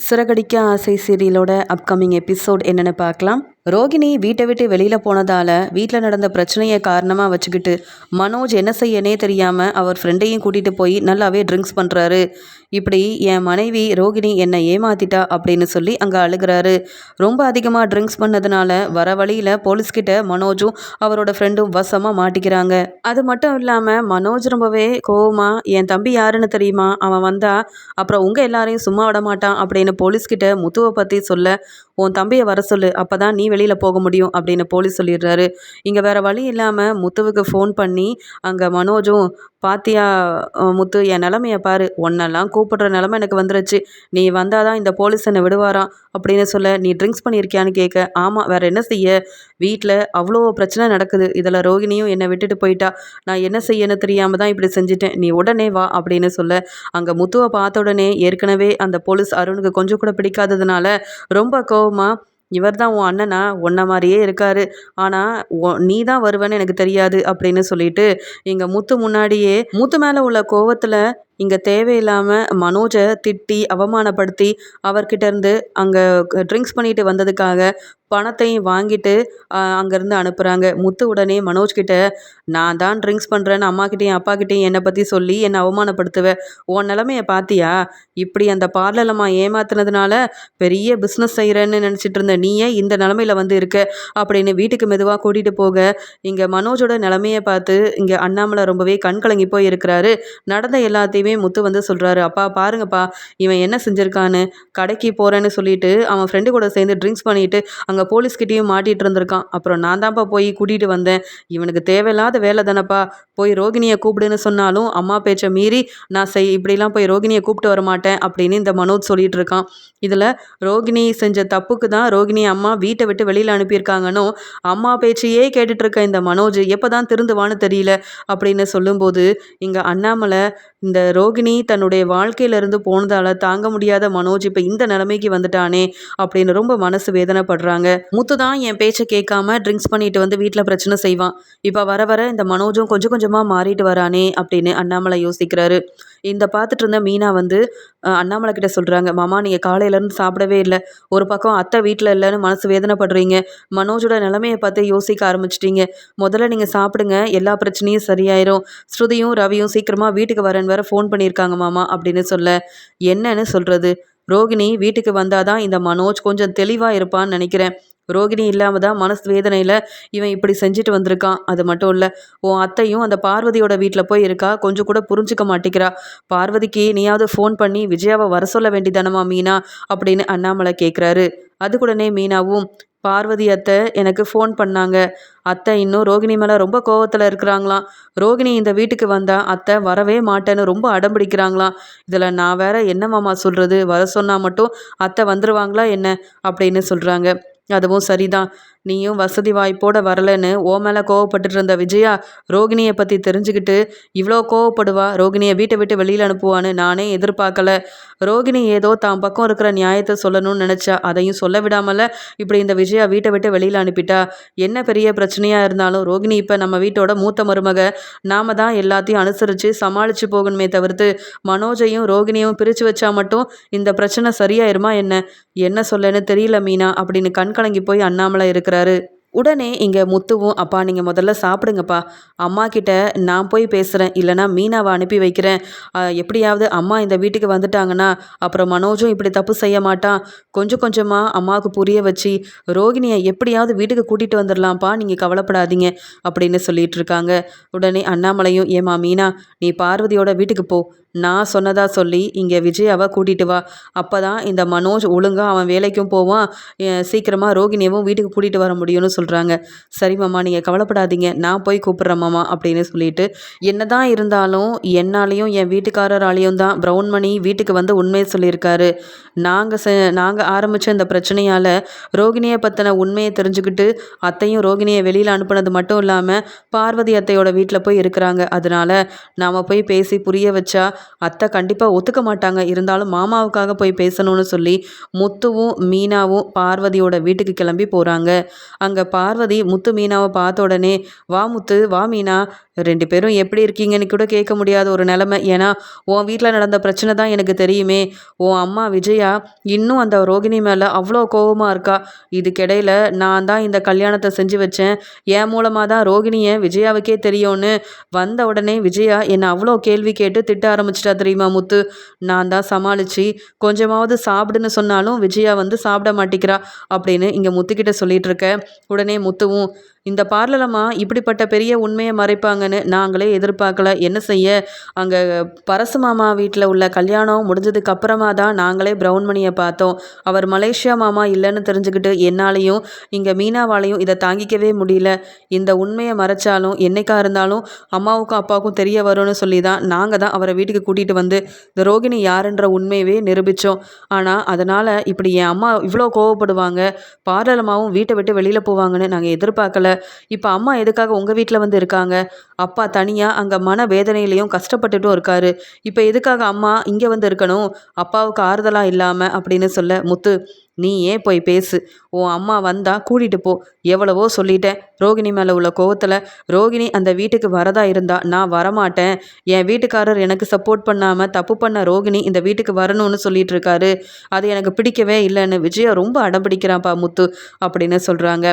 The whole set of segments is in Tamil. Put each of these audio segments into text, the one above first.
சிறகடிக்க ஆசை சீரியலோட அப்கமிங் எபிசோட் என்னென்னு பார்க்கலாம். ரோகிணி வீட்டை விட்டு வெளியில் போனதால் வீட்டில் நடந்த பிரச்சனையை காரணமாக வச்சுக்கிட்டு மனோஜ் என்ன செய்யனே தெரியாமல் அவர் ஃப்ரெண்டையும் கூட்டிகிட்டு போய் நல்லாவே ட்ரிங்க்ஸ் பண்ணுறாரு. இப்படி என் மனைவி ரோகிணி என்னை ஏமாத்திட்டா அப்படின்னு சொல்லி அங்கே அழுகிறாரு. ரொம்ப அதிகமாக ட்ரிங்க்ஸ் பண்ணதுனால வர வழியில் போலீஸ்கிட்ட மனோஜும் அவரோட ஃப்ரெண்டும் வசமாக மாட்டிக்கிறாங்க. அது மட்டும் இல்லாமல் மனோஜ் ரொம்பவே கோவமாக என் தம்பி யாருன்னு தெரியுமா, அவன் வந்தா அப்புறம் உங்கள் எல்லாரையும் சும்மா விட மாட்டான் அப்படின்னு போலீஸ்கிட்ட முத்துவை பற்றி சொல்ல, உன் தம்பியை வர சொல்லு, அப்போ தான் நீ வெளியில் போக முடியும் அப்படின்னு போலீஸ் சொல்லிடுறாரு. இங்கே வேறு வழி இல்லாமல் முத்துவுக்கு ஃபோன் பண்ணி அங்கே மனோஜும், பாத்தியா முத்து, என் நிலமையை பாரு, உன்னெல்லாம் கூப்பிடுற நிலமை எனக்கு வந்துருச்சு, நீ வந்தால் தான் இந்த போலீஸ் என்னை விடுவாராம் அப்படின்னு சொல்ல, நீ ட்ரிங்க்ஸ் பண்ணியிருக்கியான்னு கேட்க, ஆமாம் வேறு என்ன செய்ய, வீட்டில் அவ்வளோ பிரச்சனை நடக்குது, இதில் ரோகிணியும் என்னை விட்டுட்டு போயிட்டா, நான் என்ன செய்யன்னு தெரியாமல் தான் இப்படி செஞ்சுட்டேன், நீ உடனே வா அப்படின்னு சொல்ல, அங்கே முத்துவை பார்த்த உடனே ஏற்கனவே அந்த போலீஸ் அருணுக்கு கொஞ்சம் கூட பிடிக்காததுனால ரொம்ப கோவமாக, இவர் தான் உன் அண்ணனா, உன்ன மாதிரியே இருக்காரு, ஆனால் நீ தான் வருவேன்னு எனக்கு தெரியாது அப்படின்னு சொல்லிட்டு இங்கே முத்து முன்னாடியே முத்து மேலே உள்ள கோவத்தில் இங்கே தேவையில்லாமல் மனோஜை திட்டி அவமானப்படுத்தி அவர்கிட்ட இருந்து அங்கே ட்ரிங்க்ஸ் பண்ணிட்டு வந்ததுக்காக பணத்தையும் வாங்கிட்டு அங்கேருந்து அனுப்புகிறாங்க. முத்து உடனே மனோஜ்கிட்ட, நான் தான் ட்ரிங்க்ஸ் பண்ணுறேன்னு அம்மாக்கிட்டேயும் அப்பாக்கிட்டேயும் என்னை பற்றி சொல்லி என்னை அவமானப்படுத்துவேன், உன் நிலமையை பார்த்தியா, இப்படி அந்த பார்லலம்மா ஏமாத்துனதுனால பெரிய பிஸ்னஸ் செய்கிறேன்னு நினச்சிட்டு இருந்த நீயே இந்த நிலமையில வந்து இருக்க அப்படின்னு வீட்டுக்கு மெதுவாக கூட்டிகிட்டு போக, இங்கே மனோஜோட நிலமையை பார்த்து இங்கே அண்ணாமலை ரொம்பவே கண் கலங்கி போய் இருக்கிறாரு. நடந்த எல்லாத்தையுமே முத்து வந்து சொல்கிறாரு, அப்பா பாருங்கப்பா, இவன் என்ன செஞ்சுருக்கான்னு, கடைக்கு போகிறேன்னு சொல்லிட்டு அவன் ஃப்ரெண்டு கூட சேர்ந்து ட்ரிங்க்ஸ் பண்ணிட்டு அங்கே போலீஸ்கிட்டையும் மாட்டிகிட்டு இருந்திருக்கான், அப்புறம் நான் தான்ப்பா போய் கூட்டிகிட்டு வந்தேன், இவனுக்கு தேவையில்லாத வேலை தானப்பா, போய் ரோகிணியை கூப்பிடுன்னு சொன்னாலும் அம்மா பேச்சை மீறி நான் இப்படிலாம் போய் ரோகிணியை கூப்பிட்டு வர மாட்டேன் அப்படின்னு இந்த மனோஜ் சொல்லிட்டு இருக்கான். இதில் ரோகிணி செஞ்ச தப்புக்கு தான் ரோகிணி அம்மா வீட்டை விட்டு வெளியில் அனுப்பியிருக்காங்கன்னு அம்மா பேச்சையே கேட்டுட்டு இருக்க இந்த மனோஜ் எப்போ தான் திருந்துவான்னு தெரியல அப்படின்னு சொல்லும்போது, இங்கே அண்ணாமலை இந்த ரோகிணி தன்னுடைய வாழ்க்கையிலேருந்து போனதால் தாங்க முடியாத மனோஜ் இப்போ இந்த நிலைமைக்கு வந்துட்டானே அப்படின்னு ரொம்ப மனசு வேதனைப்படுறாங்க. முத்து தான் என் பேச்சை கேட்காம ட்ரிங்க்ஸ் பண்ணிட்டு வந்து வீட்டில் பிரச்சனை செய்வான், இப்போ வர வர இந்த மனோஜும் கொஞ்சம் கொஞ்சமாக மாறிட்டு வரானே அப்படின்னு அண்ணாமலை யோசிக்கிறாரு. இந்த பார்த்துட்டு இருந்த மீனா வந்து அண்ணாமலை கிட்ட சொல்கிறாங்க, மாமா நீங்கள் காலையிலேருந்து சாப்பிடவே இல்லை, ஒரு பக்கம் அத்தை வீட்டில் இல்லைன்னு மனசு வேதனைப்படுறீங்க, மனோஜோட நிலைமையை பார்த்து யோசிக்க ஆரம்பிச்சிட்டிங்க, முதல்ல நீங்கள் சாப்பிடுங்க, எல்லா பிரச்சனையும் சரியாயிரும், ஸ்ருதியும் ரவியும் சீக்கிரமாக வீட்டுக்கு வரேன்னு வேற ஃபோன் பண்ணியிருக்காங்க மாமா அப்படின்னு சொல்ல, என்னன்னு சொல்கிறது, ரோகிணி வீட்டுக்கு வந்தாதான் இந்த மனோஜ் கொஞ்சம் தெளிவாக இருப்பான்னு நினைக்கிறேன், ரோகிணி இல்லாமல் தான் மனசு வேதனையில் இவன் இப்படி செஞ்சுட்டு வந்திருக்கான், அது மட்டும் இல்லை உன் அத்தையும் அந்த பார்வதியோட வீட்டில் போய் இருக்கா, கொஞ்சம் கூட புரிஞ்சிக்க மாட்டேங்கிறா, பார்வதிக்கு நீயாவது ஃபோன் பண்ணி விஜயாவை வர சொல்ல வேண்டிதானமா மீனா அப்படின்னு அண்ணாமலை கேட்குறாரு. அதுக்குடனே மீனாவும், பார்வதி அத்தை எனக்கு ஃபோன் பண்ணாங்க, அத்தை இன்னும் ரோகிணி மேலே ரொம்ப கோவத்தில் இருக்கிறாங்களாம், ரோகிணி இந்த வீட்டுக்கு வந்தால் அத்தை வரவே மாட்டேன்னு ரொம்ப அடம்பிடிக்கிறாங்களாம், இதில் நான் வேற என்ன மாமா சொல்கிறது, வர சொன்னால் மட்டும் அத்தை வந்துடுவாங்களா என்ன அப்படின்னு சொல்கிறாங்க. அதுவும் சரிதான், நீயும் வசதி வாய்ப்போடு வரலன்னு ஓ மேலே கோவப்பட்டுட்டு இருந்த விஜயா ரோகிணியை பற்றி தெரிஞ்சுக்கிட்டு இவ்வளோ கோவப்படுவா, ரோகிணியை வீட்டை விட்டு வெளியில் அனுப்புவான்னு நானே எதிர்பார்க்கல, ரோகிணி ஏதோ தான் பக்கம் இருக்கிற நியாயத்தை சொல்லணும்னு நினச்சா, அதையும் சொல்ல விடாமல இப்படி இந்த விஜயா வீட்டை விட்டு வெளியில் அனுப்பிட்டா, என்ன பெரிய பிரச்சனையாக இருந்தாலும் ரோகிணி இப்போ நம்ம வீட்டோட மூத்த மருமக, நாம தான் எல்லாத்தையும் அனுசரித்து சமாளித்து போகணுமே தவிர்த்து மனோஜையும் ரோகிணியும் பிரித்து வச்சா மட்டும் இந்த பிரச்சனை சரியாயிருமா என்ன, என்ன சொல்லன்னு தெரியல மீனா அப்படின்னு கண் கலங்கி போய் அண்ணாமலை இருக்கிறாரு. உடனே இங்கே முத்துவும், அப்பா நீங்கள் முதல்ல சாப்பிடுங்கப்பா, அம்மா கிட்ட நான் போய் பேசுகிறேன், இல்லைனா மீனாவை அனுப்பி வைக்கிறேன், எப்படியாவது அம்மா இந்த வீட்டுக்கு வந்துட்டாங்கன்னா அப்புறம் மனோஜும் இப்படி தப்பு செய்ய மாட்டான், கொஞ்சம் கொஞ்சமாக அம்மாவுக்கு புரிய வச்சு ரோகிணியை எப்படியாவது வீட்டுக்கு கூட்டிகிட்டு வந்துடலாம்ப்பா, நீங்கள் கவலைப்படாதீங்க அப்படின்னு சொல்லிட்டு இருக்காங்க. உடனே அண்ணாமலையும், ஏமா மீனா நீ பார்வதியோட வீட்டுக்கு போ, நான் சொன்னதா சொல்லி இங்கே விஜயாவை கூட்டிகிட்டு வா, அப்போ தான் இந்த மனோஜ் ஒழுங்காக அவன் வேலைக்கும் போவான், சீக்கிரமாக ரோகிணியவும் வீட்டுக்கு கூட்டிகிட்டு வர முடியும்னு சொல்கிறாங்க. சரி மாமா நீங்கள் கவலைப்படாதீங்க, நான் போய் கூப்பிட்றேன் மாமா அப்படின்னு சொல்லிட்டு, என்ன தான் இருந்தாலும் என்னாலையும் என் வீட்டுக்காரராலையும் தான் ப்ரௌன் மணி வீட்டுக்கு வந்து உண்மையை சொல்லியிருக்காரு, நாங்கள் ஆரம்பித்த இந்த பிரச்சனையால் ரோகிணியை பற்றின உண்மையை தெரிஞ்சுக்கிட்டு அத்தையும் ரோகிணியை வெளியில் அனுப்புனது மட்டும் இல்லாமல் பார்வதி அத்தையோட வீட்டில் போய் இருக்கிறாங்க, அதனால் நாம் போய் பேசி புரிய வச்சா அத்தை கண்டிப்பாக ஒத்துக்க மாட்டாங்க. இருந்தாலும் மாமாவுக்காக போய் பேசணும்னு சொல்லி முத்துவும் மீனாவும் பார்வதியோட வீட்டுக்கு கிளம்பி போகிறாங்க. அங்கே பார்வதி முத்து மீனாவை பார்த்த உடனே, வா முத்து, வா மீனா, 2 பேரும் எப்படி இருக்கீங்கன்னு கூட கேட்க முடியாத ஒரு நிலைமை. ஏன்னா உன் வீட்டில் நடந்த பிரச்சனை தான் எனக்கு தெரியுமே. உன் அம்மா விஜயா இன்னும் அந்த ரோகிணி மேலே அவ்வளோ கோபமாக இருக்கா. இதுக்கிடையில் நான் தான் இந்த கல்யாணத்தை செஞ்சு வச்சேன், என் மூலமாக தான் ரோகிணியை விஜயாவுக்கே தெரியும்னு வந்த உடனே விஜயா என்னை அவ்வளோ கேள்வி கேட்டு திட்ட ஆரம்பிச்சிட்டா தெரியுமா முத்து. நான் தான் சமாளித்து கொஞ்சமாவது சாப்பிடுன்னு சொன்னாலும் விஜயா வந்து சாப்பிட மாட்டேங்கிறா அப்படின்னு இங்கே முத்துக்கிட்ட சொல்லிட்டு இருக்க. உடனே முத்துவும், இந்த பார்லரம்மா இப்படிப்பட்ட பெரிய உண்மையை மறைப்பாங்கன்னு நாங்களே எதிர்பார்க்கல. என்ன செய்ய, அங்கே பரசு மாமா வீட்டில் உள்ள கல்யாணம் முடிஞ்சதுக்கு அப்புறமா தான் நாங்களே பிரவுன் மணியை பார்த்தோம். அவர் மலேசியா மாமா இல்லைன்னு தெரிஞ்சுக்கிட்டு என்னாலையும் இங்கே மீனாவாலையும் இதை தாங்கிக்கவே முடியல. இந்த உண்மையை மறைச்சாலும் என்னைக்கா இருந்தாலும் அம்மாவுக்கும் அப்பாவுக்கும் தெரிய வரும்னு சொல்லி தான் நாங்கள் தான் அவரை வீட்டுக்கு கூட்டிகிட்டு வந்து இந்த ரோகிணி யாருன்ற உண்மையவே நிரூபித்தோம். ஆனால் அதனால் இப்படி என் அம்மா இவ்வளோ கோவப்படுவாங்க, பார்லரமாவும் வீட்டை விட்டு வெளியில் போவாங்கன்னு நாங்கள் எதிர்பார்க்கல. இப்போ அம்மா எதுக்காக உங்கள் வீட்டில் வந்து இருக்காங்க? அப்பா தனியாக அங்கே மன வேதனையிலையும் கஷ்டப்பட்டுட்டும் இருக்காரு. இப்போ எதுக்காக அம்மா இங்கே வந்து இருக்கணும், அப்பாவுக்கு ஆறுதலாக இல்லாமல் அப்படின்னு சொல்ல, முத்து நீ ஏன் போய் பேசு, உன் அம்மா வந்தா கூட்டிகிட்டு போ. எவ்வளவோ சொல்லிட்டேன். ரோகிணி மேலே உள்ள கோவத்தில் ரோகிணி அந்த வீட்டுக்கு வரதா இருந்தா நான் வரமாட்டேன். என் வீட்டுக்காரர் எனக்கு சப்போர்ட் பண்ணாமல் தப்பு பண்ண ரோகிணி இந்த வீட்டுக்கு வரணும்னு சொல்லிட்டு இருக்காரு. அது எனக்கு பிடிக்கவே இல்லைன்னு விஜயா ரொம்ப அடம்பிடிக்கிறான்ப்பா முத்து அப்படின்னு சொல்கிறாங்க.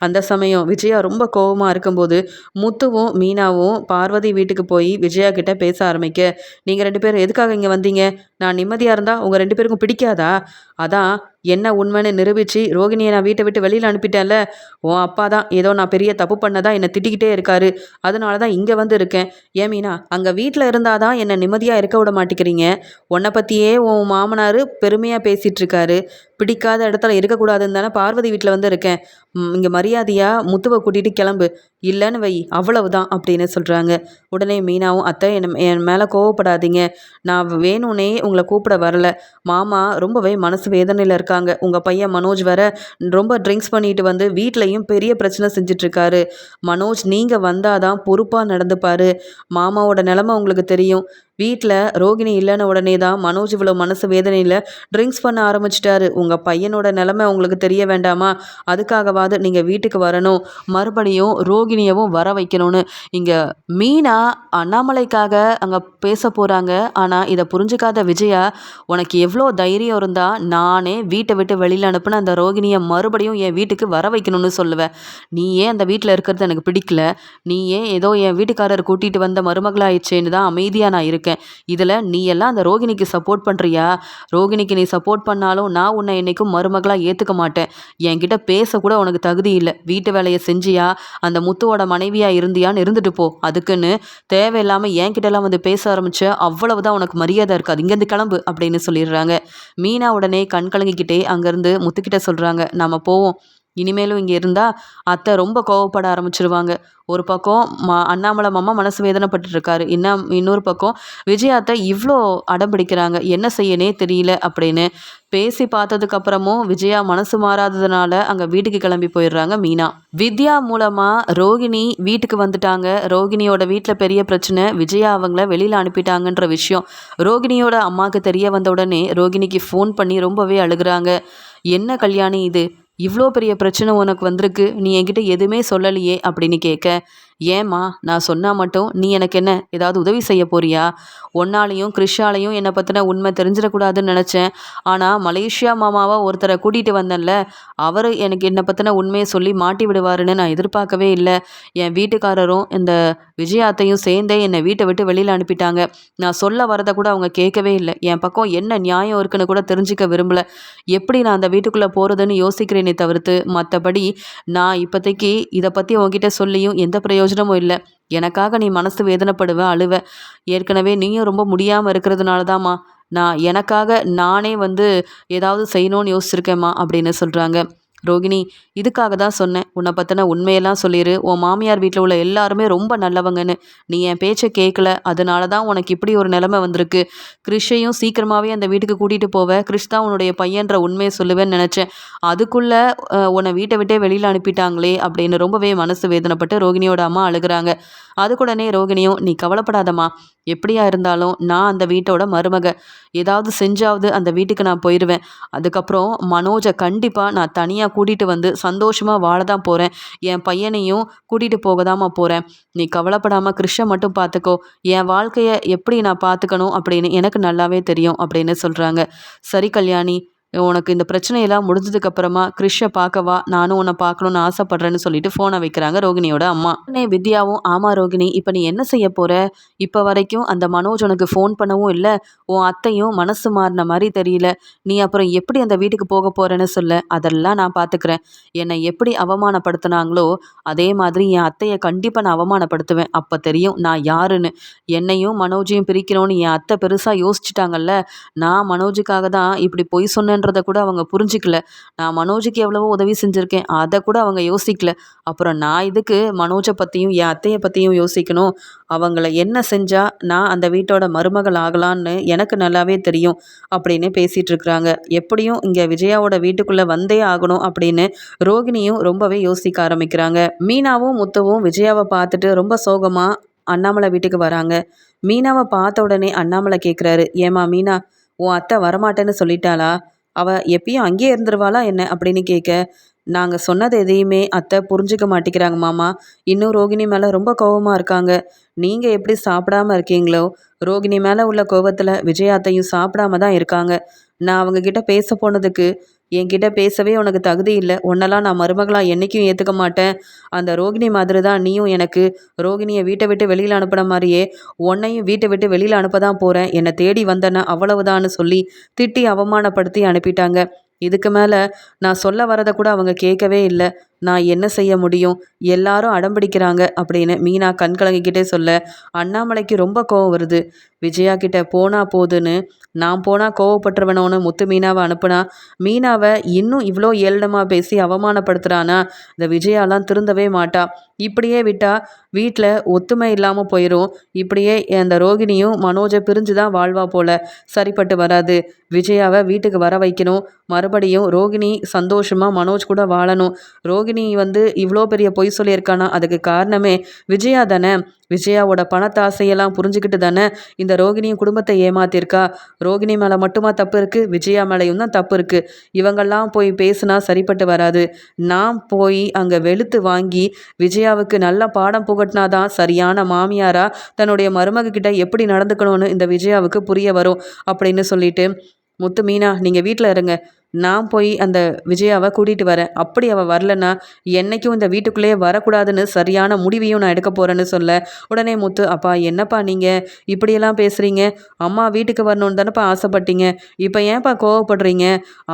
அந்த சமயம் விஜயா ரொம்ப கோபமாக இருக்கும்போது முத்துவும் மீனாவும் பார்வதி வீட்டுக்கு போய் விஜயா கிட்ட பேச ஆரம்பிக்க, நீங்கள் 2 பேரும் எதுக்காக இங்கே வந்தீங்க? நான் நிம்மதியாக இருந்தால் உங்கள் 2 பேருக்கும் பிடிக்காதா? அதான் என்ன உண்மைன்னு நிரூபித்து ரோகிணியை நான் வீட்டை விட்டு வெளியில் அனுப்பிட்டேன்ல. உன் அப்பா தான் ஏதோ நான் பெரிய தப்பு பண்ணதா என்னை திட்டிக்கிட்டே இருக்காரு. அதனால தான் இங்கே வந்து இருக்கேன். ஏன் மீனா, அங்கே வீட்டில் இருந்தால் தான் என்னை நிம்மதியாக இருக்க விட மாட்டேங்கிறீங்க. உன்னை பற்றியே உன் மாமனார் பெருமையாக பேசிகிட்டு இருக்காரு. பிடிக்காத இடத்துல இருக்கக்கூடாதுன்னு தானே பார்வதி வீட்டில் வந்து இருக்கேன். இங்கே மரியாதையாக முத்துவை கூட்டிகிட்டு கிளம்பு, இல்லைன்னு வை, அவ்வளவுதான் அப்படின்னு சொல்கிறாங்க. உடனே மீனாவும், அத்தை என் மேலே கோவப்படாதீங்க, நான் வேணும்னே உங்களை கூப்பிட வரல. மாமா ரொம்பவே மனசு வேதனையில் இருக்காங்க. உங்கள் பையன் மனோஜ் வேற ரொம்ப ட்ரிங்க்ஸ் பண்ணிட்டு வந்து வீட்லேயும் பெரிய பிரச்சனை செஞ்சிட்ருக்காரு. மனோஜ் நீங்கள் வந்தால் தான் பொறுப்பாக நடந்துப்பார். மாமாவோட நிலமை உங்களுக்கு தெரியும். வீட்டில் ரோகிணி இல்லைன்னு உடனே தான் மனோஜ் இவ்வளோ மனசு வேதனையில் ட்ரிங்க்ஸ் பண்ண ஆரம்பிச்சிட்டாரு. உங்கள் பையனோட நிலைமை உங்களுக்கு தெரிய வேண்டாமா? அதுக்காகவாது நீங்கள் வீட்டுக்கு வரணும், மறுபடியும் ரோகிணியவும் வர வைக்கணும்னு இங்கே மீனா அண்ணாமலைக்காக அங்கே பேச போகிறாங்க. ஆனால் இதை புரிஞ்சுக்காத விஜயா, உனக்கு எவ்வளோ தைரியம் இருந்தால் நானே வீட்டை விட்டு வெளியில் அனுப்புன அந்த ரோகிணியை மறுபடியும் என் வீட்டுக்கு வர வைக்கணும்னு சொல்லுவேன். நீ ஏன் அந்த வீட்டில் இருக்கிறது எனக்கு பிடிக்கல. நீ ஏன் ஏதோ என் வீட்டுக்காரர் கூட்டிகிட்டு வந்த மருமகளாயிடுச்சேன்னு தான் அமைதியாக நான் இருக்கேன். இதில் நீ எல்லாம் அந்த ரோகிணிக்கு சப்போர்ட் பண்ணுறியா? ரோகிணிக்கு நீ சப்போர்ட் பண்ணாலும் நான் உன்னை என்னைக்கும் மருமகளாக ஏற்றுக்க மாட்டேன். என்கிட்ட பேசக்கூட உனக்கு தகுதி இல்லை. வீட்டு வேலையை செஞ்சியா, அந்த முத்துவோட மனைவியாக இருந்தியான்னு இருந்துட்டு போ. அதுக்குன்னு தேவையில்லாமல் என்கிட்டலாம் வந்து பேச ஆரம்பிச்ச அவ்வளவுதான் உனக்கு மரியாதை இருக்காது. இங்கேருந்து கிளம்பு அப்படின்னு சொல்லிடுறாங்க. மீனா உடனே கண் கலங்கிக்கிட்டே அங்கேருந்து முத்துக்கிட்ட சொல்கிறாங்க, நம்ம போவோம். இனிமேலும் இங்கே இருந்தால் அத்தை ரொம்ப கோவப்பட ஆரம்பிச்சிருவாங்க. ஒரு பக்கம் அண்ணாமலை மாமா மனசு வேதனைப்பட்டுருக்காரு. இன்னொரு பக்கம் விஜயாத்தை இவ்வளோ அடம்பிடிக்கிறாங்க, என்ன செய்யனே தெரியல அப்படின்னு பேசி பார்த்ததுக்கப்புறமும் விஜயா மனசு மாறாததுனால அங்கே வீட்டுக்கு கிளம்பி போயிடுறாங்க மீனா. வித்யா மூலமாக ரோகிணி வீட்டுக்கு வந்துட்டாங்க. ரோகிணியோட வீட்டில் பெரிய பிரச்சனை, விஜயா அவங்கள வெளியில் அனுப்பிட்டாங்கன்ற விஷயம் ரோகிணியோட அம்மாவுக்கு தெரிய வந்த உடனே ரோகிணிக்கு ஃபோன் பண்ணி ரொம்பவே அழுகிறாங்க. என்ன கல்யாணி இது, இவ்வளோ பெரிய பிரச்சனை உனக்கு வந்திருக்கு, நீ என்கிட்ட எதுவுமே சொல்லலையே அப்படின்னு கேட்க, ஏம்மா நான் சொன்னால் மட்டும் நீ எனக்கு என்ன ஏதாவது உதவி செய்ய போறியா? ஒன்னாலையும் கிறிஷாலையும் என்னை பற்றின உண்மை தெரிஞ்சிடக்கூடாதுன்னு நினச்சேன். ஆனால் மலேசியா மாமாவை ஒருத்தரை கூட்டிகிட்டு வந்தேன்ல, அவர் எனக்கு என்னை பற்றின உண்மையை சொல்லி மாட்டி விடுவாருன்னு நான் எதிர்பார்க்கவே இல்லை. என் வீட்டுக்காரரும் இந்த விஜயாத்தையும் சேர்ந்தே என்னை வீட்டை விட்டு வெளியில் அனுப்பிட்டாங்க. நான் சொல்ல வரதை கூட அவங்க கேட்கவே இல்லை. என் பக்கம் என்ன நியாயம் இருக்குன்னு கூட தெரிஞ்சிக்க விரும்பலை. எப்படி நான் அந்த வீட்டுக்குள்ளே போகிறதுன்னு யோசிக்கிறேனே தவிர்த்து மற்றபடி நான் இப்போதைக்கு இதை பற்றி உங்ககிட்ட சொல்லியும் எந்த பிரயோஜனமும் இல்லை. எனக்காக நீ மனசு வேதனைப்படுவ, அழுவ. ஏற்கனவே நீயும் ரொம்ப முடியாமல் இருக்கிறதுனால தாம்மா நான் எனக்காக நானே வந்து ஏதாவது செய்யணும்னு யோசிச்சிருக்கேம்மா அப்படின்னு சொல்கிறாங்க. ரோகிணி, இதுக்காக தான் சொன்னேன், உன்னை பற்றின உண்மையெல்லாம் சொல்லிடு, உன் மாமியார் வீட்டில் உள்ள எல்லாருமே ரொம்ப நல்லவங்கன்னு. நீ என் பேச்சை கேட்கல, அதனால தான் உனக்கு இப்படி ஒரு நிலைமை வந்திருக்கு. கிறிஷையும் சீக்கிரமாகவே அந்த வீட்டுக்கு கூட்டிகிட்டு போவ, கிறிஷ் தான் உன்னுடைய பையன்ற உண்மையை சொல்லுவேன்னு நினச்சேன். அதுக்குள்ளே உன்னை வீட்டை விட்டே வெளியில் அனுப்பிட்டாங்களே அப்படின்னு ரொம்பவே மனசு வேதனைப்பட்டு ரோகிணியோட அம்மா அழுகுறாங்க. அதுக்குடனே ரோகிணியும், நீ கவலைப்படாதம்மா, எப்படியா இருந்தாலும் நான் அந்த வீட்டோட மருமக, ஏதாவது செஞ்சாவது அந்த வீட்டுக்கு நான் போயிடுவேன். அதுக்கப்புறம் மனோஜை கண்டிப்பாக நான் தனியாக கூட்டிகிட்டு வந்து சந்தோஷமாக வாழ தான் போகிறேன். என் பையனையும் கூட்டிகிட்டு போக தாம்மா போகிறேன். நீ கவலைப்படாமல் கிறிஷை மட்டும் பார்த்துக்கோ. என் வாழ்க்கையை எப்படி நான் பார்த்துக்கணும் அப்படின்னு எனக்கு நல்லாவே தெரியும் அப்படின்னு சொல்கிறாங்க. சரி கல்யாணி, உனக்கு இந்த பிரச்சனையெல்லாம் முடிஞ்சதுக்கப்புறமா கிறிஷை பார்க்கவா, நானும் உன்னை பார்க்கணுன்னு ஆசைப்பட்றேன்னு சொல்லிட்டு ஃபோனை வைக்கிறாங்க ரோகிணியோட அம்மா. உடனே வித்யாவும், ஆமாம் ரோகிணி, இப்போ நீ என்ன செய்ய போகிற? இப்போ வரைக்கும் அந்த மனோஜ் உனக்கு ஃபோன் பண்ணவும் இல்லை, உன் அத்தையும் மனசு மாறின மாதிரி தெரியல. நீ அப்புறம் எப்படி அந்த வீட்டுக்கு போக போகிறேன்னு சொல்ல, அதெல்லாம் நான் பார்த்துக்கிறேன். என்னை எப்படி அவமானப்படுத்தினாங்களோ அதே மாதிரி என் அத்தையை கண்டிப்பாக நான் அவமானப்படுத்துவேன். அப்போ தெரியும் நான் யாருன்னு. என்னையும் மனோஜையும் பிரிக்கணும்னு என் அத்தை பெருசாக யோசிச்சுட்டாங்கல்ல. நான் மனோஜுக்காக தான் இப்படி பொய் சொன்னேன்றதை கூட அவங்க புரிஞ்சிக்கல. நான் மனோஜுக்கு எவ்வளவோ உதவி செஞ்சுருக்கேன், அதை கூட அவங்க யோசிக்கல. அப்புறம் நான் இதுக்கு மனோஜை பற்றியும் என் அத்தையை பற்றியும் யோசிக்கணும்? அவங்கள என்ன செஞ்சால் நான் அந்த வீட்டோட மருமகள் ஆகலான்னு எனக்கு நல்லாவே தெரியும் அப்படின்னு பேசிகிட்டு இருக்கிறாங்க. எப்படியும் இங்கே விஜயாவோட வீட்டுக்குள்ளே வந்தே ஆகணும் அப்படின்னு ரோகிணியும் ரொம்பவே யோசிக்க ஆரம்பிக்கிறாங்க. மீனாவும் முத்துவும் விஜயாவை பார்த்துட்டு ரொம்ப சோகமாக அண்ணாமலை வீட்டுக்கு வராங்க. மீனாவை பார்த்த உடனே அண்ணாமலை கேட்குறாரு, ஏமா மீனா, உன் அத்தை வரமாட்டேன்னு சொல்லிட்டாளா? அவள் எப்பயும் அங்கேயே இருந்துருவாளா என்ன அப்படின்னு கேட்க, நாங்கள் சொன்னது எதையுமே அத்தை புரிஞ்சுக்க மாட்டேங்கிறாங்க மாமா. இன்னும் ரோகிணி மேலே ரொம்ப கோபமாக இருக்காங்க. நீங்கள் எப்படி சாப்பிடாம இருக்கீங்களோ, ரோகிணி மேலே உள்ள கோபத்தில் விஜயாத்தையும் சாப்பிடாம தான் இருக்காங்க. நான் அவங்கக்கிட்ட பேச போனதுக்கு, என்கிட்ட பேசவே உனக்கு தகுதி இல்லை, உன்னெல்லாம் நான் மருமகளாக என்றைக்கும் ஏற்றுக்க மாட்டேன். அந்த ரோகிணி மாதிரி தான் நீயும் எனக்கு. ரோகிணியை வீட்டை விட்டு வெளியில் அனுப்பின மாதிரியே உன்னையும் வீட்டை விட்டு வெளியில் அனுப்ப தான் போகிறேன். என்னை தேடி வந்தேன்னா அவ்வளவுதான்னு சொல்லி திட்டி அவமானப்படுத்தி அனுப்பிட்டாங்க. இதுக்கு மேலே நான் சொல்ல வரதை கூட அவங்க கேட்கவே இல்லை. நான் என்ன செய்ய முடியும்? எல்லாரும் அடம்பிடிக்கிறாங்க அப்படின்னு மீனா கண் கலங்கிக்கிட்டே சொல்ல, அண்ணாமலைக்கு ரொம்ப கோவம் வருது. விஜயா கிட்ட போனா போதுன்னு நான் போனால் கோவப்பட்டுருவனோன்னு முத்து மீனாவை அனுப்புனா, மீனாவை இன்னும் இவ்வளோ ஏளனமாக பேசி அவமானப்படுத்துகிறானா? இந்த விஜயாலாம் திருந்தவே மாட்டா. இப்படியே விட்டா வீட்டில் ஒத்துமை இல்லாமல் போயிடும். இப்படியே அந்த ரோகிணியும் மனோஜை பிரிஞ்சு தான் வாழ்வா போல. சரிப்பட்டு வராது. விஜயாவை வீட்டுக்கு வர வைக்கணும். மறுபடியும் ரோகிணி சந்தோஷமாக மனோஜ் கூட வாழணும். ரோகிணி இவ்வளோ பெரிய பொய் சொல்லியிருக்கானா, அதுக்கு காரணமே விஜயா தானே. விஜயாவோட பணத்தாசையெல்லாம் புரிஞ்சுக்கிட்டு தானே இந்த ரோகிணியும் குடும்பத்தை ஏமாத்திருக்கா. ரோகிணி மேலே மட்டுமா தப்பு இருக்குது, விஜயா மேலேயும் தான் தப்பு இருக்குது. இவங்கெல்லாம் போய் பேசுனா சரிப்பட்டு வராது. நான் போய் அங்கே வெளுத்து வாங்கி விஜயாவுக்கு நல்ல பாடம் புகட்டினாதான் சரியான மாமியாரா தன்னுடைய மருமகிட்ட எப்படி நடந்துக்கணும்னு இந்த விஜயாவுக்கு புரிய வரும் அப்படின்னு சொல்லிட்டு, முத்து மீனா, நீங்கள் வீட்டில் இருங்க, நான் போய் அந்த விஜயாவை கூட்டிகிட்டு வரேன். அப்படி அவள் வரலன்னா என்னைக்கும் இந்த வீட்டுக்குள்ளேயே வரக்கூடாதுன்னு சரியான முடிவையும் நான் எடுக்க போகிறேன்னு சொல்ல, உடனே முத்து, அப்பா என்னப்பா நீங்கள் இப்படியெல்லாம் பேசுகிறீங்க? அம்மா வீட்டுக்கு வரணுன்னு தானேப்பா ஆசைப்பட்டீங்க, இப்போ ஏன்ப்பா கோவப்படுறீங்க?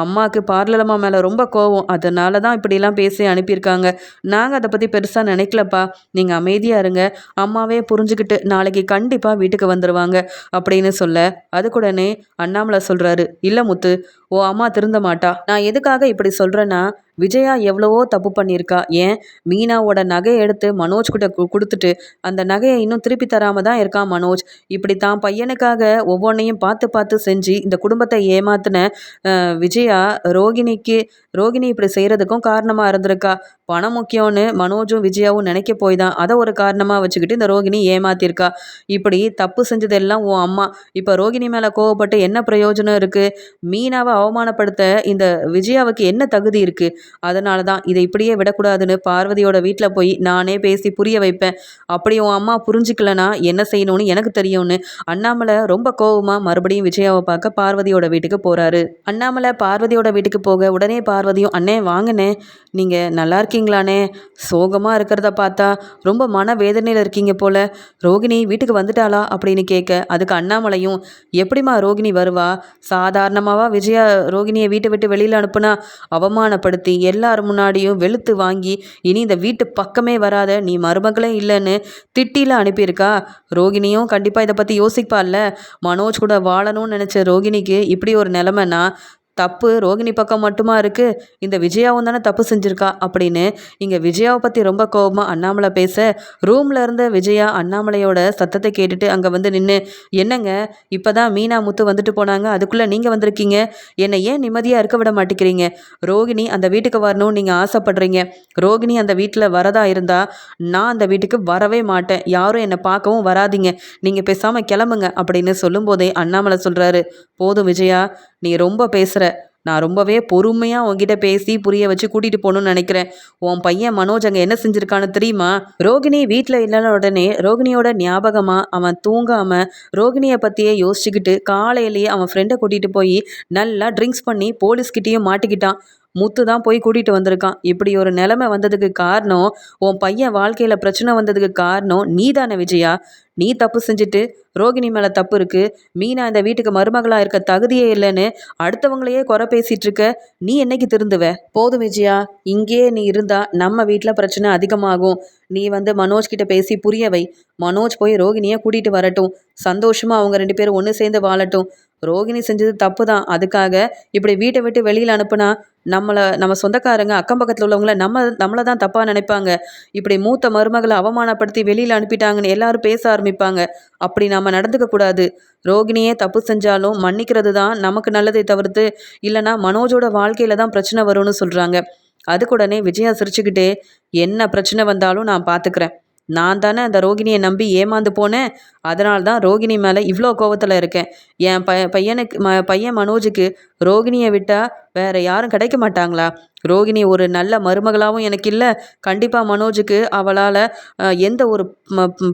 அம்மாவுக்கு பார்லலம்மா மேலே ரொம்ப கோவம், அதனால தான் இப்படியெல்லாம் பேசி அனுப்பியிருக்காங்க. நாங்கள் அதை பற்றி பெருசாக நினைக்கலப்பா. நீங்கள் அமைதியாக இருங்க, அம்மாவே புரிஞ்சுக்கிட்டு நாளைக்கு கண்டிப்பாக வீட்டுக்கு வந்துடுவாங்க அப்படின்னு சொல்ல, அதுக்குடனே அண்ணாமலை சொல்கிறாரு, இல்லை முத்து, ஓ அம்மா திருந்த மாட்டா. நான் எதுக்காக இப்படி சொல்கிறேன்னா, விஜயா எவ்வளவோ தப்பு பண்ணியிருக்கா. ஏன், மீனாவோட நகையை எடுத்து மனோஜ் கிட்ட கொடுத்துட்டு அந்த நகையை இன்னும் திருப்பி தராமல் தான் இருக்கான் மனோஜ். இப்படி தான் பையனுக்காக ஒவ்வொன்றையும் பார்த்து பார்த்து செஞ்சு இந்த குடும்பத்தை ஏமாத்தின விஜயா ரோகிணி இப்படி செய்கிறதுக்கும் காரணமாக இருந்திருக்கா. பணம் முக்கியம்னு மனோஜும் விஜயாவும் நினைக்க போய் தான் அதை ஒரு காரணமாக வச்சுக்கிட்டு இந்த ரோகிணி ஏமாத்திருக்கா. இப்படி தப்பு செஞ்சதெல்லாம் உன் அம்மா. இப்போ ரோகிணி மேலே கோவப்பட்டு என்ன பிரயோஜனம் இருக்குது? மீனாவை அவமானப்படுத்த இந்த விஜயாவுக்கு என்ன தகுதி இருக்குது? அதனால தான் இதை இப்படியே விடக்கூடாதுன்னு பார்வதியோட வீட்டில் போய் நானே பேசி புரிய வைப்பேன். அப்படி உன் அம்மா புரிஞ்சிக்கலனா என்ன செய்யணும்னு எனக்கு தெரியும்னு அண்ணாமலை ரொம்ப கோவமாக மறுபடியும் விஜயாவை பார்க்க பார்வதியோட வீட்டுக்கு போகிறாரு. அண்ணாமலை பார்வதியோட வீட்டுக்கு போக உடனே பார்வதியும், அண்ணே வாங்கண்ணே, நீங்கள் நல்லா இருக்கீங்களாண்ணே? சோகமாக இருக்கிறத பார்த்தா ரொம்ப மன வேதனையில் இருக்கீங்க போல. ரோகிணி வீட்டுக்கு வந்துட்டாளா அப்படின்னு கேட்க, அதுக்கு அண்ணாமலையும், எப்படிம்மா ரோகிணி வருவா? சாதாரணமாவா விஜயா ரோகிணியை வீட்டை விட்டு வெளியில் அனுப்புனா? அவமானப்படுத்தி எல்லார் முன்னாடியும் வெளுத்து வாங்கி இனி இந்த வீட்டு பக்கமே வராத, நீ மருமகளே இல்லைன்னு திட்டில அனுப்பியிருக்கா. ரோகிணியும் கண்டிப்பாக இதை பற்றி யோசிப்பாள்ல. மனோஜ் கூட வாழணும்னு நினச்ச ரோகிணிக்கு இப்படி ஒரு நிலைமைனா தப்பு ரோகிணி பக்கம் மட்டுமா இருக்கு, இந்த விஜயாவும் தானே தப்பு செஞ்சிருக்கா அப்படின்னு இங்க விஜயாவை பத்தி ரொம்ப கோபமா அண்ணாமலை பேச, ரூம்ல இருந்த விஜயா அண்ணாமலையோட சத்தத்தை கேட்டுட்டு அங்க வந்து நின்று, என்னங்க இப்பதான் மீனா முத்து வந்துட்டு போனாங்க, அதுக்குள்ள நீங்க வந்திருக்கீங்க, என்னை ஏன் நிம்மதியா இருக்க விட மாட்டேங்கிறீங்க? ரோகிணி அந்த வீட்டுக்கு வரணும்னு நீங்க ஆசைப்படுறீங்க, ரோகிணி அந்த வீட்டில் வரதா இருந்தா நான் அந்த வீட்டுக்கு வரவே மாட்டேன், யாரும் என்னை பார்க்கவும் வராதீங்க, நீங்க பேசாம கிளம்புங்க அப்படின்னு சொல்லும்போதே அண்ணாமலை சொல்றாரு, போதும் விஜயா, நீ ரொம்ப பேசுற, நான் ரொம்பவே பொறுமையாக உன்கிட்ட பேசி புரிய வச்சு கூட்டிகிட்டு போகணும்னு நினைக்கிறேன். உன் பையன் மனோஜ் அங்கே என்ன செஞ்சுருக்கான்னு தெரியுமா? ரோகிணி வீட்டில் இல்லைன உடனே ரோகிணியோட ஞாபகமாக அவன் தூங்காமல் ரோகிணியை பற்றியே யோசிச்சுக்கிட்டு காலையிலேயே அவன் ஃப்ரெண்டை கூட்டிகிட்டு போய் நல்லா ட்ரிங்க்ஸ் பண்ணி போலீஸ்கிட்டேயும் மாட்டிக்கிட்டான். முத்து தான் போய் கூட்டிகிட்டு வந்திருக்கான். இப்படி ஒரு நிலைமை வந்ததுக்கு காரணம், உன் பையன் வாழ்க்கையில் பிரச்சனை வந்ததுக்கு காரணம் நீ தானே விஜயா. நீ தப்பு செஞ்சுட்டு ரோகிணி மேலே தப்பு இருக்குது, மீனா இந்த வீட்டுக்கு மருமகளாக இருக்க தகுதியே இல்லைன்னு அடுத்தவங்களையே குறை பேசிகிட்டு இருக்க, நீ என்னைக்கு திருந்துவ? போதும் விஜயா, இங்கேயே நீ இருந்தால் நம்ம வீட்டில் பிரச்சனை அதிகமாகும். நீ வந்து மனோஜ் கிட்ட பேசி புரிய வை. மனோஜ் போய் ரோகிணியை கூட்டிகிட்டு வரட்டும், சந்தோஷமாக அவங்க 2 பேரும் ஒன்று சேர்ந்து வாழட்டும். ரோகிணி செஞ்சது தப்பு தான், அதுக்காக இப்படி வீட்டை விட்டு வெளியில் அனுப்புனா நம்ம சொந்தக்காரங்க அக்கம் பக்கத்தில் உள்ளவங்கள நம்மளை தான் தப்பாக நினைப்பாங்க. இப்படி மூத்த மருமகளை அவமானப்படுத்தி வெளியில் அனுப்பிட்டாங்கன்னு எல்லாரும் பேச ஆரம்பிப்பாங்க. அப்படி நாம் நடந்துக்க கூடாது. ரோகிணியே தப்பு செஞ்சாலும் மன்னிக்கிறது தான் நமக்கு நல்லதை தவிர்த்து, இல்லைனா மனோஜோட வாழ்க்கையில் தான் பிரச்சனை வரும்னு சொல்கிறாங்க. அதுக்குடனே விஜயா சிரிச்சுக்கிட்டே, என்ன பிரச்சனை வந்தாலும் நான் பார்த்துக்கிறேன், நான் தானே அந்த ரோகிணியை நம்பி ஏமாந்து போனேன், அதனால தான் ரோகிணி மேலே இவ்வளோ கோவத்தில் இருக்கேன். என் பையன் மனோஜுக்கு ரோகிணியை விட்டால் வேற யாரும் கிடைக்க மாட்டாங்களா? ரோகிணி ஒரு நல்ல மருமகளாகவும் எனக்கு இல்லை, கண்டிப்பாக மனோஜுக்கு அவளால் எந்த ஒரு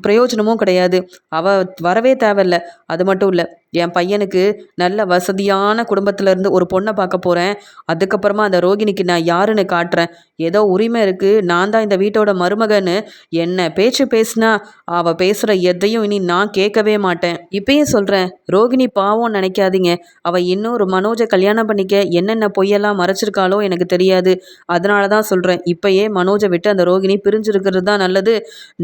பிரயோஜனமும் கிடையாது. அவள் வரவே தேவையில்ல. அது மட்டும் இல்லை, என் பையனுக்கு நல்ல வசதியான குடும்பத்திலேருந்து ஒரு பொண்ணை பார்க்க போகிறேன். அதுக்கப்புறமா அந்த ரோகிணிக்கு நான் யாருன்னு காட்டுறேன். ஏதோ உரிமை இருக்குது, நான் தான் இந்த வீட்டோட மருமகன்னு என்ன பேச்சு பேசினா அவள் பேசுகிற எதையும் இனி நான் கேட்கவே மாட்டேன். இப்பயும் சொல்கிறேன், ரோகிணி பாவம் நினைக்காதீங்க. அவள் இன்னும் ஒரு மனோஜை கல்யாணம் பண்ணிக்க என்னென்ன பொய்யெல்லாம் மறைச்சிருக்காளோ எனக்கு தெரியாது. அதனால தான் சொல்கிறேன், இப்போயே மனோஜை விட்டு அந்த ரோகிணி பிரிஞ்சிருக்கிறது தான் நல்லது.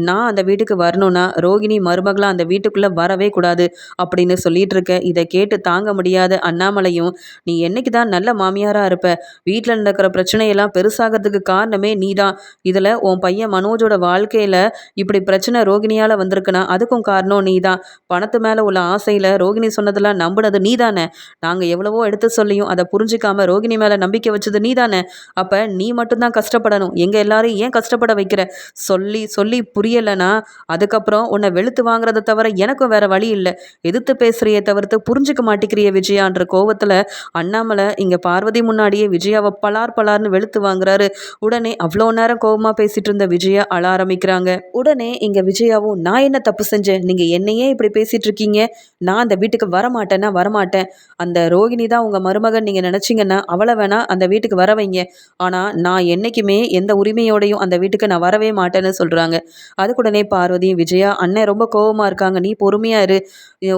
நான் அந்த வீட்டுக்கு வரணும்னா ரோகிணி மருமகளாக அந்த வீட்டுக்குள்ளே வரவே கூடாது அப்படின்னு சொல்லிட்டு இருக்க. இதை கேட்டு தாங்க முடியாத அண்ணாமலையும், நீ என்னைக்கு தான் நல்ல மாமியாராக இருப்ப? வீட்டில் நடக்கிற பிரச்சனையெல்லாம் பெருசாகிறதுக்கு காரணமே நீ தான். இதில் உன் பையன் மனோஜோட வாழ்க்கையில் இப்படி பிரச்சனை ரோகிணியால் வந்திருக்குன்னா அதுக்கும் காரணம் நீ தான். பணத்து மேலே உள்ள ஆசையில் ரோகிணி சொன்னதெல்லாம் நம்பினது நீ தானே. நாங்கள் எவ்வளவோ எடுத்து சொல்லியும் அதை புரிஞ்சிக்காம ரோகிணி மேலே நம்பிக்கை வச்சது நீ தானே. அப்போ நீ மட்டும்தான் கஷ்டப்படணும், எங்கள் எல்லாரையும் ஏன் கஷ்டப்பட வைக்கிற? சொல்லி சொல்லி புரியலைன்னா அதுக்கப்புறம் உன்னை வெளுத்து வாங்குறத தவிர எனக்கும் வேற வழி இல்லை. எதிர்த்து பேசுகிறியே தவிர்த்து புரிஞ்சுக்க மாட்டேங்கிறிய விஜயான்ற கோவத்தில் அண்ணாமலை இங்கே பார்வதி முன்னாடியே விஜயாவை பலார்னு வெளுத்து வாங்குறாரு. உடனே அவ்வளோ நேரம் கோபமாக பேசிட்டு இருந்த விஜயா அழ ஆரம்பிக்கிறாங்க. உடனே இங்கே விஜயாவும், நான் என்ன தப்பு செஞ்சேன், நீங்கள் என்னையே இப்படி பேசிகிட்டு இருக்கீங்க, நான் அந்த வீட்டுக்கு வரமாட்டேன்னா வரமாட்டேன். அந்த ரோகிணி தான் உங்கள் மருமகன் நீங்கள் நினச்சிங்கன்னா அவளை வேணால் அந்த வீட்டுக்கு வர வைங்க, ஆனால் நான் என்றைக்குமே எந்த உரிமையோடையும் அந்த வீட்டுக்கு நான் வரவே மாட்டேன்னு சொல்கிறாங்க. அதுக்குடனே பார்வதியும், விஜயா அண்ணன் ரொம்ப கோபமாக இருக்காங்க, நீ பொறுமையாக இரு,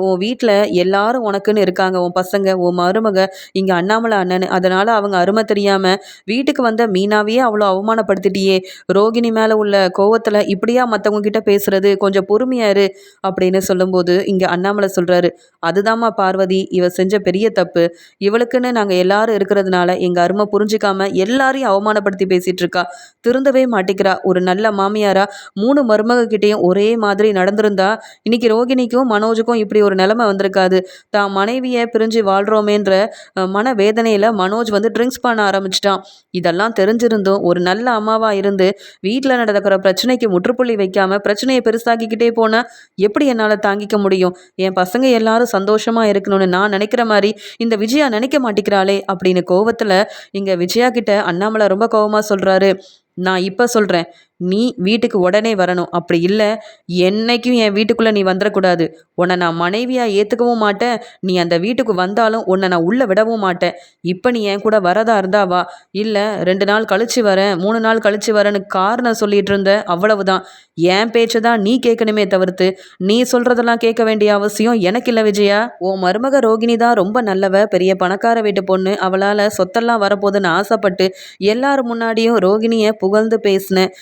உன் வீட்டில் எல்லாரும் உனக்குன்னு இருக்காங்க, உன் பசங்க, உன் மருமக, இங்கே அண்ணாமலை அண்ணன், அதனால் அவங்க அருமை தெரியாமல் வீட்டுக்கு வந்த மீனாவையே அவ்வளோ அவமானப்படுத்திட்டியே, ரோகிணி மேலே உள்ள கோவத்தில் இப்படியா மற்றவங்க கிட்ட பேசுறது, கொஞ்சம் பொறுமையாக இரு அப்படின்னு சொல்லும்போது இங்கே அண்ணாமலை சொல்கிறாரு, அதுதாம்மா பார்வதி, இவ செஞ்ச பெரிய தப்பு, இவளுக்குன்னு நாங்கள் எல்லாரும் இருக்கிறதுனால எங்கள் அருமை புரிஞ்சிக்காம எல்லாரையும் அவமானப்படுத்தி பேசிகிட்டு இருக்கா, திருந்தவே மாட்டிக்கிறா. ஒரு நல்ல மாமியாரா 3 மருமகிட்டையும் ஒரே மாதிரி நடந்திருந்தா இன்னைக்கு ரோகிணிக்கும் மனோஜுக்கும் இப்படி ஒரு நிலைமை வந்திருக்காது. தான் மனைவியை பிரிஞ்சு வாழ்கிறோமேன்ற மன வேதனையில் மனோஜ் வந்து ட்ரிங்க்ஸ் பண்ண ஆரம்பிச்சிட்டான். இதெல்லாம் தெரிஞ்சிருந்தும் ஒரு நல்ல அம்மாவாக இருந்து வீட்டில் நடக்கிற பிரச்சனைக்கு முற்றுப்புள்ளி வைக்காமல் பிரச்சனையை பெருசாக்கிக்கிட்டே போனால் எப்படி என்னால் தாங்கிக்க முடியும்? என் பசங்க எல்லாரும் சந்தோஷமாக இருக்கணும்னு நான் நினைக்கிற மாதிரி இந்த விஜயா நினைக்க மாட்டேங்கிறாளே அப்படின்னு கோவத்தில் இங்கே விஜயா கிட்ட அண்ணாமலை ரொம்ப கோவமாக சொல்கிறாரு, நான் இப்போ சொல்கிறேன், நீ வீட்டுக்கு உடனே வரணும், அப்படி இல்லை என்னைக்கும் என் வீட்டுக்குள்ளே நீ வந்துடக்கூடாது. உன்னை நான் மனைவியாக ஏற்றுக்கவும் மாட்டேன், நீ அந்த வீட்டுக்கு வந்தாலும் உன்னை நான் உள்ளே விடவும் மாட்டேன். இப்போ நீ என் கூட வரதா இருந்தா வா, இல்லை 2 நாள் கழிச்சு வரேன் 3 நாள் கழிச்சு வரேன்னு காரணம் சொல்லிட்டு இருந்த, அவ்வளவுதான். என் பேச்சை தான் நீ கேட்கணுமே தவிர்த்து நீ சொல்கிறதெல்லாம் கேட்க வேண்டிய அவசியம் எனக்கு இல்லை விஜயா. உன் மருமக ரோகிணி தான் ரொம்ப நல்லவ, பெரிய பணக்கார வீட்டு பொண்ணு, அவளால் சொத்தெல்லாம் வரப்போகுதுன்னு ஆசைப்பட்டு எல்லாரும் முன்னாடியும் ரோகிணியை புகழ்ந்து பேசினேன்.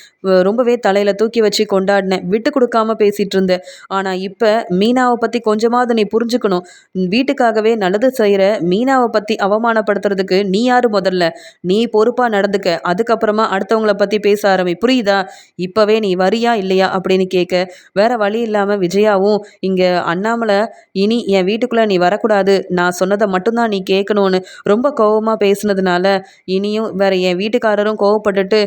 ரொம்பவே தலையில் தூக்கி வச்சு கொண்டாடினேன். விட்டு கொடுக்காம பேசிகிட்டு இருந்தேன். ஆனால் இப்போ மீனாவை பற்றி கொஞ்சமாவது நீ புரிஞ்சுக்கணும். வீட்டுக்காகவே நல்லது செய்கிற மீனாவை பற்றி அவமானப்படுத்துறதுக்கு நீ யார் முதல்ல? நீ பொறுப்பாக நடந்துக்க. அதுக்கப்புறமா அடுத்தவங்கள பற்றி பேச ஆரம்பி. புரியுதா? இப்போவே நீ வரியா இல்லையா அப்படின்னு கேட்க, வேற வழி இல்லாமல் விஜயாவும் இங்கே அண்ணாமலை இனி என் வீட்டுக்குள்ளே நீ வரக்கூடாது, நான் சொன்னதை மட்டும்தான் நீ கேட்கணும்னு ரொம்ப கோவமாக பேசுனதுனால இனியும் வேற என் வீட்டுக்காரரும் கோவப்பட்டுட்டு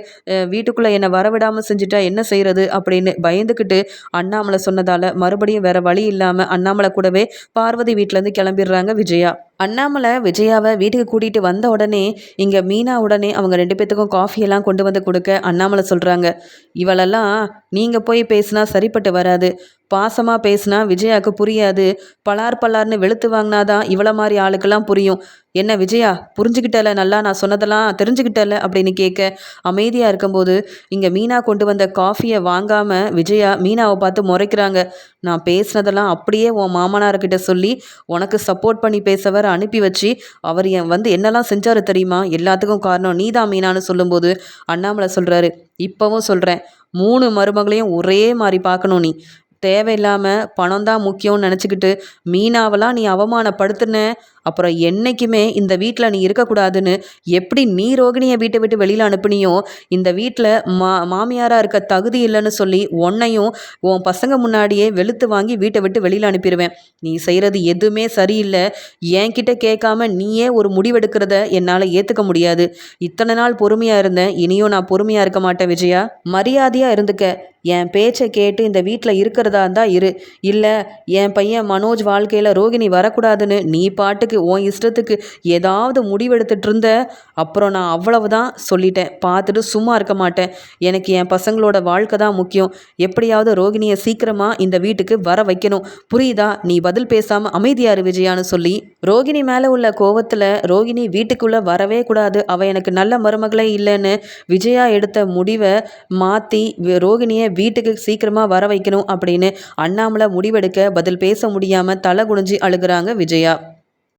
வீட்டுக்குள்ளே என்னை வரவிடாமல் செஞ்சுட்டா என்ன செய்கிறது அப்படின்னு பயந்துக்கிட்டு அண்ணாமலை சொன்னதால் மறுபடியும் வேற வழி இல்லாமல் அண்ணாமலை கூடவே பார்வதி வீட்டிலேருந்து கிளம்பிடுறாங்க விஜயா. அண்ணாமலை விஜயாவை வீட்டுக்கு கூட்டிகிட்டு வந்த உடனே இங்கே மீனா உடனே அவங்க 2 பேத்துக்கும் காஃபியெல்லாம் கொண்டு வந்து கொடுக்க அண்ணாமலை சொல்கிறாங்க, இவளெல்லாம் நீங்கள் போய் பேசினா சரிப்பட்டு வராது. பாசமாக பேசினா விஜயாவுக்கு புரியாது. பலார் பலார்னு வெளுத்து வாங்கினாதான் இவளை மாதிரி ஆளுக்கெல்லாம் புரியும். என்ன விஜயா, புரிஞ்சுக்கிட்டல? நல்லா நான் சொன்னதெல்லாம் தெரிஞ்சுக்கிட்டல அப்படின்னு கேட்க அமைதியாக இருக்கும்போது இங்கே மீனா கொண்டு வந்த காஃபியை வாங்காமல் விஜயா மீனாவை பார்த்து முறைக்கிறாங்க. நான் பேசினதெல்லாம் அப்படியே உன் மாமனார்கிட்ட சொல்லி உனக்கு சப்போர்ட் பண்ணி பேசவர் அனுப்பி வச்சு அவர் என்னெல்லாம் செஞ்சாரு தெரியுமா? எல்லாத்துக்கும் காரணம் நீதான் மீனான்னு சொல்லும்போது அண்ணாமலை சொல்கிறாரு, இப்போவும் சொல்கிறேன், 3 மருமகளையும் ஒரே மாதிரி பார்க்கணும். நீ தேவையில்லாமல் பணம் தான் முக்கியம்னு நினச்சிக்கிட்டு மீனாவெல்லாம் நீ அவமானப்படுத்தின, அப்புறம் என்றைக்குமே இந்த வீட்டில் நீ இருக்கக்கூடாதுன்னு எப்படி நீ ரோகிணியை வீட்டை விட்டு வெளியில் அனுப்புனியோ, இந்த வீட்டில் மாமியாராக இருக்க தகுதி இல்லைன்னு சொல்லி உன்னையும் உன் பசங்க முன்னாடியே வெளுத்து வாங்கி வீட்டை விட்டு வெளியில் அனுப்பிடுவேன். நீ செய்கிறது எதுவுமே சரியில்லை. என்கிட்ட கேட்காம நீயே ஒரு முடிவெடுக்கிறத என்னால் ஏற்றுக்க முடியாது. இத்தனை நாள் பொறுமையாக இருந்தேன், இனியும் நான் பொறுமையாக இருக்க மாட்டேன் விஜயா. மரியாதையாக இருந்துக்க. என் பேச்சை கேட்டு இந்த வீட்டில் இருக்கிறதா இருந்தால் இரு. இல்லை என் பையன் மனோஜ் வாழ்க்கையில் ரோகிணி வரக்கூடாதுன்னு நீ பாட்டுக்கு உன் இஷ்டத்துக்கு ஏதாவது முடிவெடுத்துட்டு இருந்த, அப்புறம் நான் அவ்வளவுதான் சொல்லிட்டேன். பார்த்துட்டு சும்மா இருக்க மாட்டேன். எனக்கு என் பசங்களோட வாழ்க்கை தான் முக்கியம். எப்படியாவது ரோகிணியை சீக்கிரமாக இந்த வீட்டுக்கு வர வைக்கணும். புரியுதா? நீ பதில் பேசாமல் அமைதியாரு விஜயான்னு சொல்லி ரோகிணி மேலே உள்ள கோவத்தில் ரோகிணி வீட்டுக்குள்ளே வரவே கூடாது, அவள் எனக்கு நல்ல மருமகளே இல்லைன்னு விஜயா எடுத்த முடிவை மாற்றி ரோகிணியை வீட்டுக்கு சீக்கிரமாக வர வைக்கணும் அப்படின்னு அண்ணாமலை முடிவெடுக்க பதில் பேச முடியாமல் தலை குனிஞ்சு அழுகிறாங்க விஜயா.